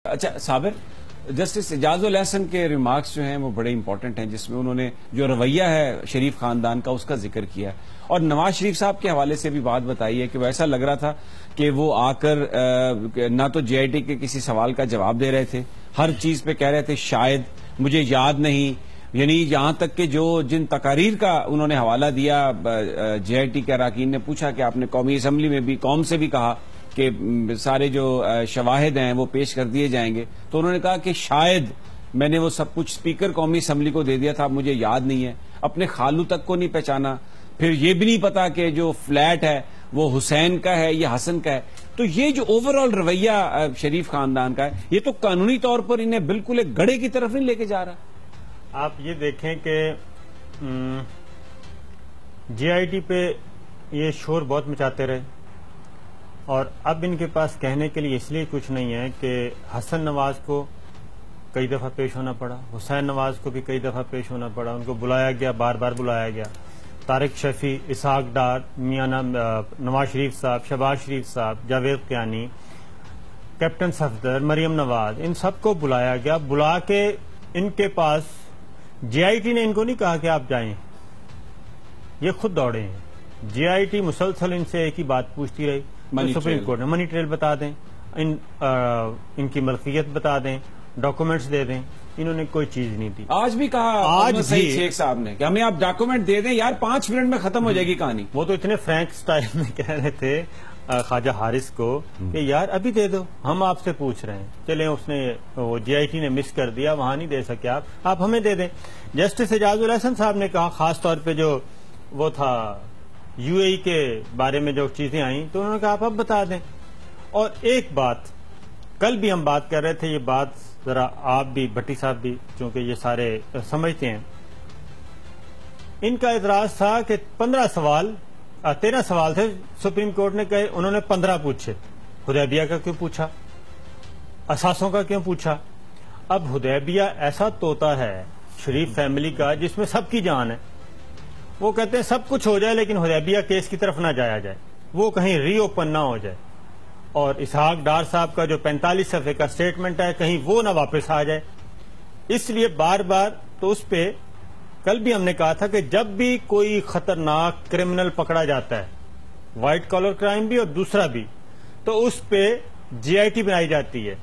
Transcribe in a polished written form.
اچھا صابر، جسٹس اعجاز الاحسن کے ریمارکس جو ہیں وہ بڑے امپورٹنٹ ہیں، جس میں انہوں نے جو رویہ ہے شریف خاندان کا اس کا ذکر کیا اور نواز شریف صاحب کے حوالے سے بھی بات بتائی ہے کہ وہ ایسا لگ رہا تھا کہ وہ آ کر نہ تو جے آئی ٹی کے کسی سوال کا جواب دے رہے تھے، ہر چیز پہ کہہ رہے تھے شاید، مجھے یاد نہیں، یعنی یہاں تک کہ جن تقاریر کا انہوں نے حوالہ دیا، جے آئی ٹی کے اراکین نے پوچھا کہ آپ نے قومی اسمبلی میں بھی قوم سے بھی کہا کہ سارے جو شواہد ہیں وہ پیش کر دیے جائیں گے، تو انہوں نے کہا کہ شاید میں نے وہ سب کچھ اسپیکر قومی اسمبلی کو دے دیا تھا، مجھے یاد نہیں ہے، اپنے خالو تک کو نہیں پہچانا، پھر یہ بھی نہیں پتا کہ جو فلیٹ ہے وہ حسین کا ہے یا حسن کا ہے۔ تو یہ جو اوورآل رویہ شریف خاندان کا ہے، یہ تو قانونی طور پر انہیں بالکل ایک گڑھے کی طرف نہیں لے کے جا رہا۔ آپ یہ دیکھیں کہ جے آئی ٹی پہ یہ شور بہت مچاتے رہے، اور اب ان کے پاس کہنے کے لیے اس لیے کچھ نہیں ہے کہ حسن نواز کو کئی دفعہ پیش ہونا پڑا، حسین نواز کو بھی کئی دفعہ پیش ہونا پڑا، ان کو بلایا گیا، بار بار بلایا گیا، طارق شفیع، اسحاق ڈار، میاں نواز شریف صاحب، شہباز شریف صاحب، جاوید قیانی، کیپٹن صفدر، مریم نواز، ان سب کو بلایا گیا، بلا کے ان کے پاس جے آئی ٹی نے ان کو نہیں کہا کہ آپ جائیں، یہ خود دوڑے ہیں۔ جے آئی ٹی مسلسل ان سے ایک ہی بات پوچھتی رہی، سپریم کورٹ نے منی ٹریل بتا دیں، ان کی ملکیت بتا دیں، ڈاکومنٹس دے دیں، انہوں نے کوئی چیز نہیں دی۔ آج بھی کہا آج سعید شیخ صاحب نے کہ ہمیں آپ ڈاکومنٹ دے دیں یار، 5 منٹ میں ختم ہو جائے گی کہانی۔ وہ تو اتنے فرینک سٹائل میں کہہ رہے تھے خواجہ حارث کو کہ یار ابھی دے دو، ہم آپ سے پوچھ رہے ہیں، چلیں اس نے وہ جے آئی ٹی نے مس کر دیا، وہاں نہیں دے سکے آپ ہمیں دے دیں۔ جسٹس اعجاز الاحسن صاحب نے کہا، خاص طور پہ جو وہ تھا یو اے ای کے بارے میں جو چیزیں آئیں، تو انہوں نے کہا آپ اب بتا دیں۔ اور ایک بات کل بھی ہم بات کر رہے تھے، یہ بات ذرا آپ بھی بھٹی صاحب بھی چونکہ یہ سارے سمجھتے ہیں، ان کا اعتراض تھا کہ 13 سوال تھے، سپریم کورٹ نے کہے، انہوں نے 15 پوچھے۔ حدیبیہ کا کیوں پوچھا، اثاثوں کا کیوں پوچھا؟ اب حدیبیہ ایسا طوطا ہے شریف فیملی کا جس میں سب کی جان ہے، وہ کہتے ہیں سب کچھ ہو جائے لیکن حدیبیہ کیس کی طرف نہ جایا جائے، وہ کہیں ری اوپن نہ ہو جائے، اور اسحاق ڈار صاحب کا جو 45 صفحے کا سٹیٹمنٹ ہے کہیں وہ نہ واپس آ جائے۔ اس لیے بار بار تو اس پہ کل بھی ہم نے کہا تھا کہ جب بھی کوئی خطرناک کرمنل پکڑا جاتا ہے، وائٹ کالر کرائم بھی اور دوسرا بھی، تو اس پہ جے آئی ٹی بنائی جاتی ہے۔